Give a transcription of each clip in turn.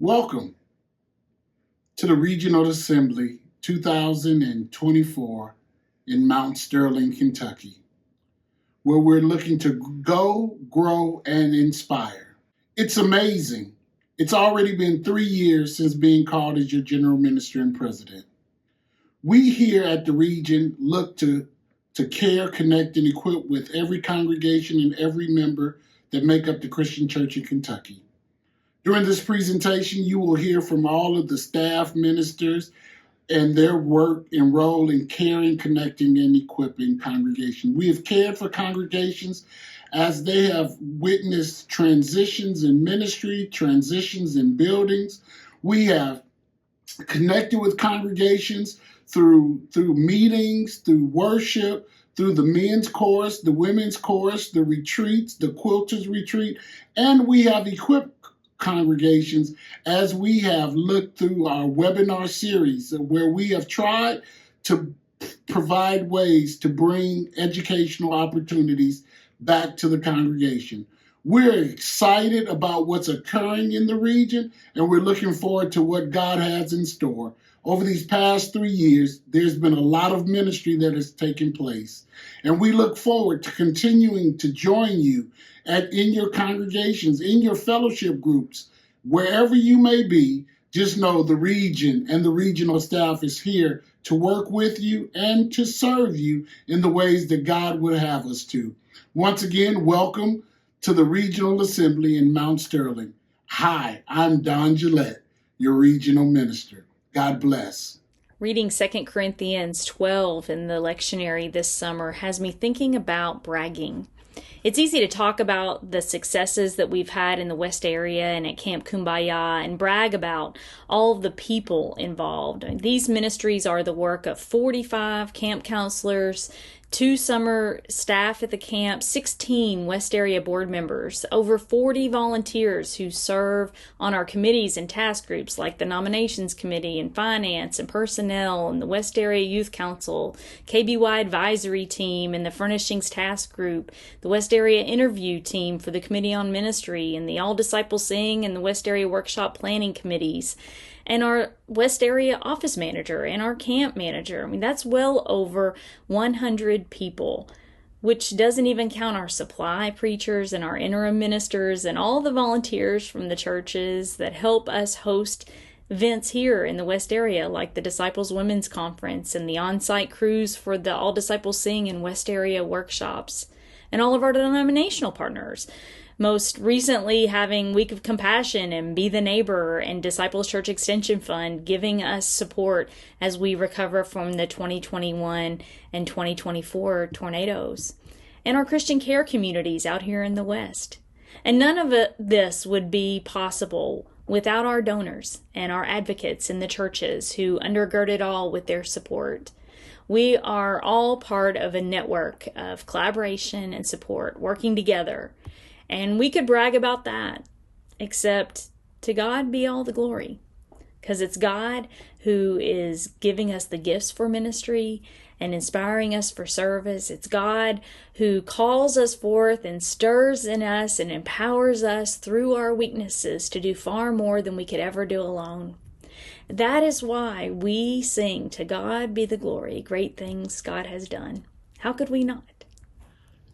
Welcome to the Regional Assembly 2024 in Mount Sterling, Kentucky, where we're looking to go, grow, and inspire. It's amazing. It's already been 3 years since being called as your general minister and president. We here at the region look to care, connect, and equip with every congregation and every member that make up the Christian Church in Kentucky. During this presentation, you will hear from all of the staff ministers and their work and role in caring, connecting, and equipping congregations. We have cared for congregations as they have witnessed transitions in ministry, transitions in buildings. We have connected with congregations through meetings, through worship, through the men's chorus, the women's chorus, the retreats, the quilters retreat, and we have equipped congregations as we have looked through our webinar series where we have tried to provide ways to bring educational opportunities back to the congregation. We're excited about what's occurring in the region, and we're looking forward to what God has in store. Over these past 3 years, there's been a lot of ministry that has taken place, and we look forward to continuing to join you in your congregations, in your fellowship groups, wherever you may be. Just know the region and the regional staff is here to work with you and to serve you in the ways that God would have us to. Once again, welcome to the Regional Assembly in Mount Sterling. Hi, I'm Don Gillette, your regional minister. God bless. Reading 2 Corinthians 12 in the lectionary this summer has me thinking about bragging. It's easy to talk about the successes that we've had in the West area and at Camp Kumbaya and brag about all of the people involved. These ministries are the work of 45 camp counselors, 2 summer staff at the camp, 16 West area board members, over 40 volunteers who serve on our committees and task groups like the nominations committee and finance and personnel and the West area youth council, KBY advisory team and the furnishings task group, the West area interview team for the committee on ministry and the All Disciples Sing and the West area workshop planning committees, and our West area office manager and our camp manager. That's well over 100 people, which doesn't even count our supply preachers and our interim ministers and all the volunteers from the churches that help us host events here in the West area, like the Disciples Women's Conference and the on-site crews for the All Disciples Sing and West area workshops, and all of our denominational partners. Most recently having Week of Compassion and Be the Neighbor and Disciples Church Extension Fund giving us support as we recover from the 2021 and 2024 tornadoes. And our Christian care communities out here in the West. And none of this would be possible without our donors and our advocates in the churches who undergird it all with their support. We are all part of a network of collaboration and support, working together. And we could brag about that, except to God be all the glory, because it's God who is giving us the gifts for ministry and inspiring us for service. It's God who calls us forth and stirs in us and empowers us through our weaknesses to do far more than we could ever do alone. That is why we sing, "To God be the glory, great things God has done." How could we not?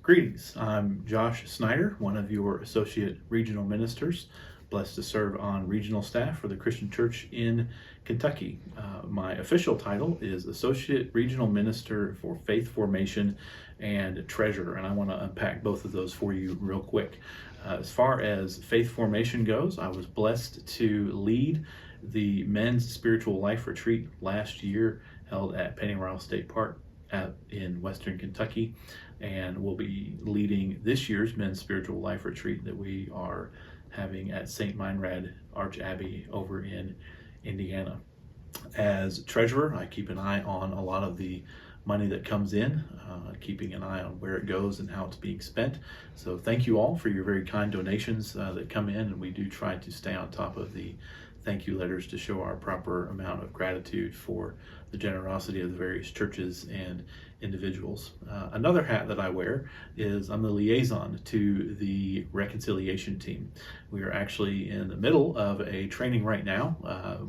Greetings, I'm Josh Snyder, one of your Associate Regional Ministers, blessed to serve on regional staff for the Christian Church in Kentucky. My official title is Associate Regional Minister for Faith Formation and Treasurer, and I want to unpack both of those for you real quick. As far as faith formation goes, I was blessed to lead the Men's Spiritual Life Retreat last year held at Pennyroyal State Park in Western Kentucky, and we'll be leading this year's Men's Spiritual Life Retreat that we are having at St. Meinrad Arch Abbey over in Indiana. As treasurer, I keep an eye on a lot of the money that comes in, keeping an eye on where it goes and how it's being spent. So thank you all for your very kind donations that come in, and we do try to stay on top of the thank you letters to show our proper amount of gratitude for the generosity of the various churches and individuals. Another hat that I wear is I'm the liaison to the reconciliation team. We are actually in the middle of a training right now.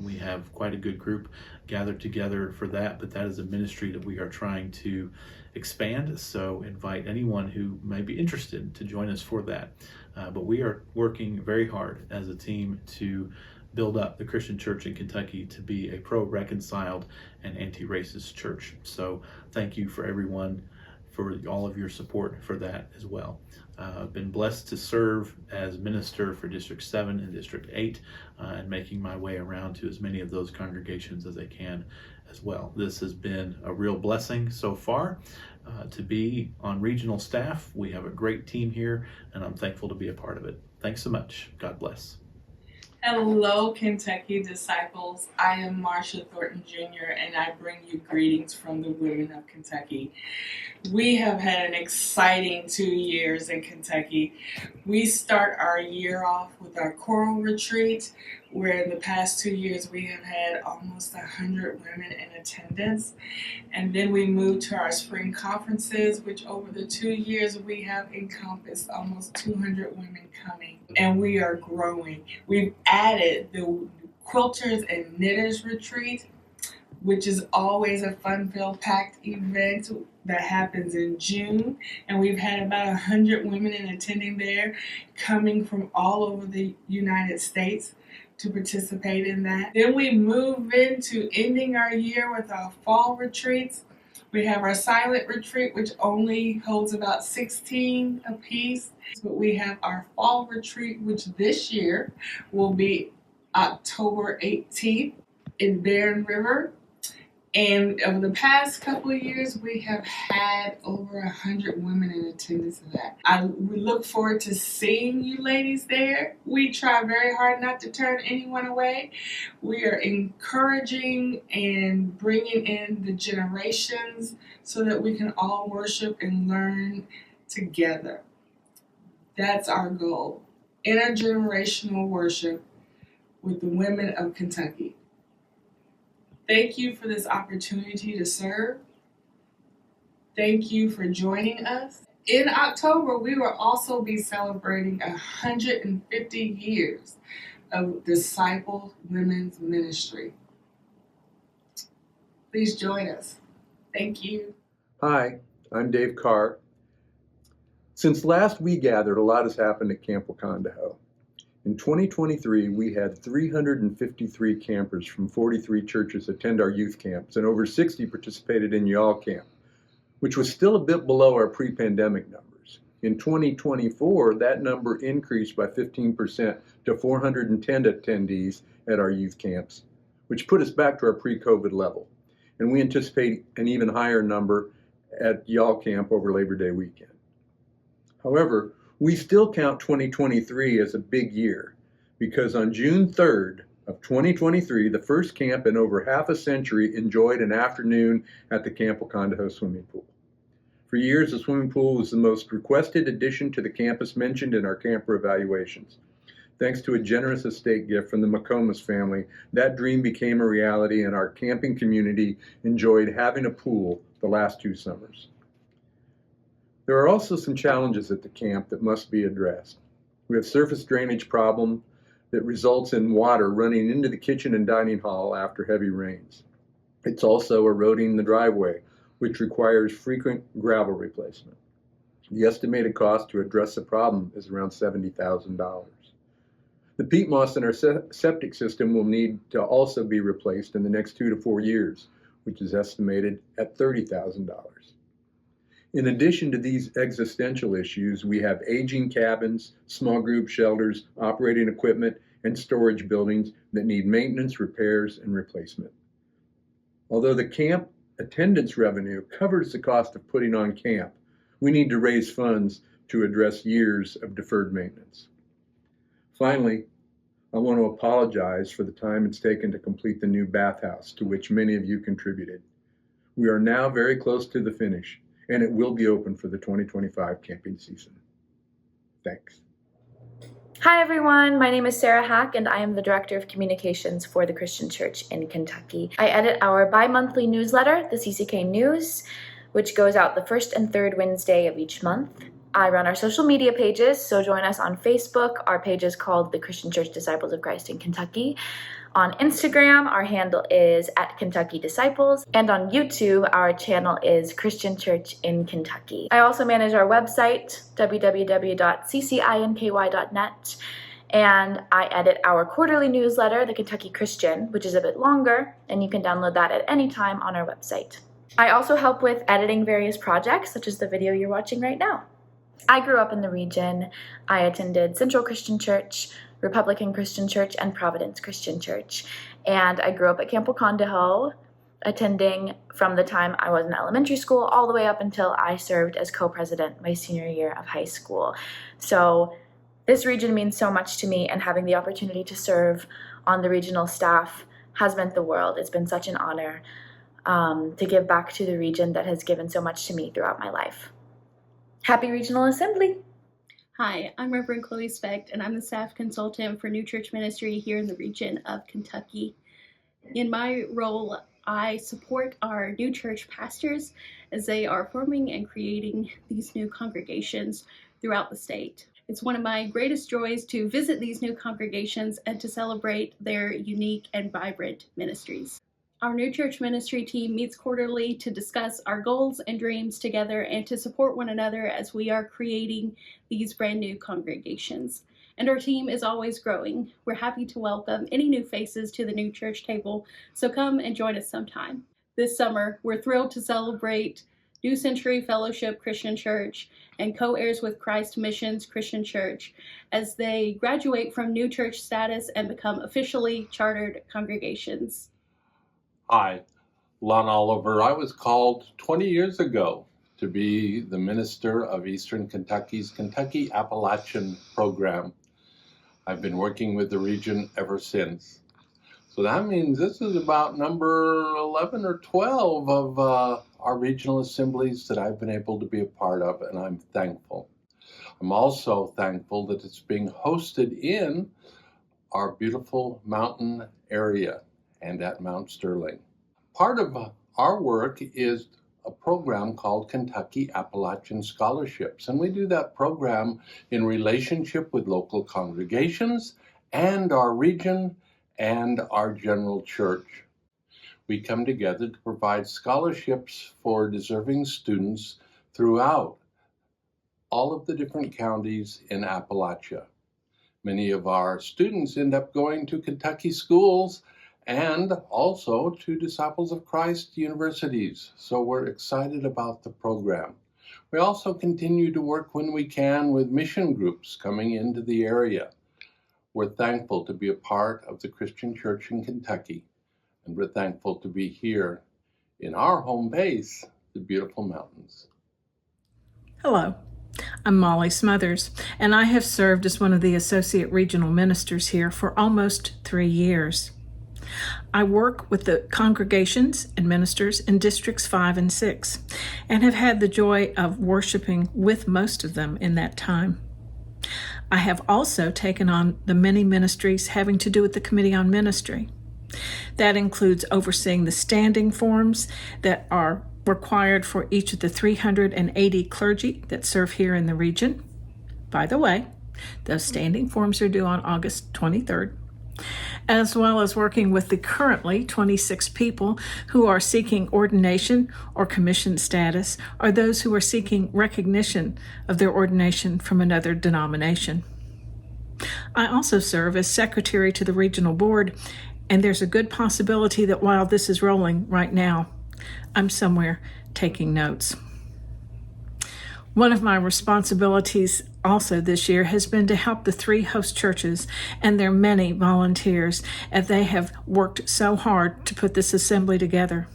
We have quite a good group gathered together for that, but that is a ministry that we are trying to expand, so invite anyone who may be interested to join us for that. But we are working very hard as a team to build up the Christian church in Kentucky to be a pro-reconciled and anti-racist church. So thank you for everyone for all of your support for that as well. I've been blessed to serve as minister for District 7 and District 8 and making my way around to as many of those congregations as I can as well. This has been a real blessing so far to be on regional staff. We have a great team here, and I'm thankful to be a part of it. Thanks so much. God bless. Hello, Kentucky disciples. I am Marsha Thornton Jr., and I bring you greetings from the women of Kentucky. We have had an exciting 2 years in Kentucky. We start our year off with our choral retreat, where in the past 2 years we have had almost 100 women in attendance. And then we move to our spring conferences, which over the 2 years we have encompassed almost 200 women coming. And we are growing. We've added the Quilters and Knitters Retreat, which is always a fun-filled, packed event that happens in June. And we've had about 100 women in attending there, coming from all over the United States to participate in that. Then we move into ending our year with our fall retreats. We have our silent retreat, which only holds about 16 apiece. But we have our fall retreat, which this year will be October 18th in Barren River. And over the past couple of years, we have had over 100 women in attendance of that. We look forward to seeing you ladies there. We try very hard not to turn anyone away. We are encouraging and bringing in the generations so that we can all worship and learn together. That's our goal. Intergenerational worship with the women of Kentucky. Thank you for this opportunity to serve. Thank you for joining us. In October, we will also be celebrating 150 years of Disciple Women's Ministry. Please join us. Thank you. Hi, I'm Dave Carr. Since last we gathered, a lot has happened at Camp Wakondaho. In 2023, we had 353 campers from 43 churches attend our youth camps, and over 60 participated in Y'all Camp, which was still a bit below our pre-pandemic numbers. In 2024, that number increased by 15% to 410 attendees at our youth camps, which put us back to our pre-COVID level. And we anticipate an even higher number at Y'all Camp over Labor Day weekend. However, we still count 2023 as a big year because on June 3rd of 2023, the first camp in over half a century enjoyed an afternoon at the Camp Wakondaho swimming pool. For years, the swimming pool was the most requested addition to the campus mentioned in our camper evaluations. Thanks to a generous estate gift from the McComas family, that dream became a reality and our camping community enjoyed having a pool the last 2 summers. There are also some challenges at the camp that must be addressed. We have surface drainage problem that results in water running into the kitchen and dining hall after heavy rains. It's also eroding the driveway, which requires frequent gravel replacement. The estimated cost to address the problem is around $70,000. The peat moss in our septic system will need to also be replaced in the next 2 to 4 years, which is estimated at $30,000. In addition to these existential issues, we have aging cabins, small group shelters, operating equipment, and storage buildings that need maintenance, repairs, and replacement. Although the camp attendance revenue covers the cost of putting on camp, we need to raise funds to address years of deferred maintenance. Finally, I want to apologize for the time it's taken to complete the new bathhouse to which many of you contributed. We are now very close to the finish, and it will be open for the 2025 camping season. Thanks. Hi everyone, my name is Sarah Hack and I am the Director of Communications for the Christian Church in Kentucky. I edit our bi-monthly newsletter, the CCK News, which goes out the first and third Wednesday of each month. I run our social media pages, so join us on Facebook. Our page is called the Christian Church Disciples of Christ in Kentucky. On Instagram, our handle is @KentuckyDisciples, and on YouTube, our channel is Christian Church in Kentucky. I also manage our website, www.ccinky.net, and I edit our quarterly newsletter, The Kentucky Christian, which is a bit longer, and you can download that at any time on our website. I also help with editing various projects, such as the video you're watching right now. I grew up in the region. I attended Central Christian Church, Republican Christian Church, and Providence Christian Church. And I grew up at Camp Wakondaho, attending from the time I was in elementary school all the way up until I served as co-president my senior year of high school. So this region means so much to me, and having the opportunity to serve on the regional staff has meant the world. It's been such an honor to give back to the region that has given so much to me throughout my life. Happy Regional Assembly! Hi, I'm Reverend Chloe Specht, and I'm the staff consultant for New Church Ministry here in the region of Kentucky. In my role, I support our new church pastors as they are forming and creating these new congregations throughout the state. It's one of my greatest joys to visit these new congregations and to celebrate their unique and vibrant ministries. Our new church ministry team meets quarterly to discuss our goals and dreams together and to support one another as we are creating these brand new congregations. And our team is always growing. We're happy to welcome any new faces to the new church table, so come and join us sometime. This summer, we're thrilled to celebrate New Century Fellowship Christian Church and Co-Heirs with Christ Missions Christian Church as they graduate from new church status and become officially chartered congregations. Hi, Lon Oliver. I was called 20 years ago to be the minister of Eastern Kentucky's Kentucky Appalachian program. I've been working with the region ever since. So that means this is about number 11 or 12 of our regional assemblies that I've been able to be a part of, and I'm thankful. I'm also thankful that it's being hosted in our beautiful mountain area and at Mount Sterling. Part of our work is a program called Kentucky Appalachian Scholarships, and we do that program in relationship with local congregations and our region and our general church. We come together to provide scholarships for deserving students throughout all of the different counties in Appalachia. Many of our students end up going to Kentucky schools and also to Disciples of Christ universities. So we're excited about the program. We also continue to work when we can with mission groups coming into the area. We're thankful to be a part of the Christian Church in Kentucky, and we're thankful to be here in our home base, the beautiful mountains. Hello, I'm Molly Smothers, and I have served as one of the Associate Regional Ministers here for almost 3 years. I work with the congregations and ministers in Districts 5 and 6, and have had the joy of worshiping with most of them in that time. I have also taken on the many ministries having to do with the Committee on Ministry. That includes overseeing the standing forms that are required for each of the 380 clergy that serve here in the region. By the way, those standing forms are due on August 23rd. As well as working with the currently 26 people who are seeking ordination or commission status, or those who are seeking recognition of their ordination from another denomination. I also serve as secretary to the regional board, and there's a good possibility that while this is rolling right now, I'm somewhere taking notes. One of my responsibilities also this year has been to help the 3 host churches and their many volunteers as they have worked so hard to put this assembly together.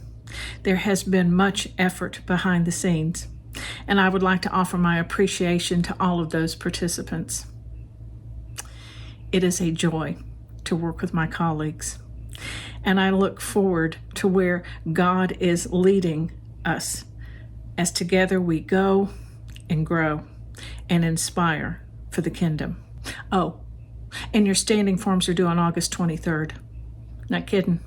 There has been much effort behind the scenes, and I would like to offer my appreciation to all of those participants. It is a joy to work with my colleagues, and I look forward to where God is leading us as together we go and grow and inspire for the kingdom. Oh, And your standing forms are due on August 23rd. Not kidding.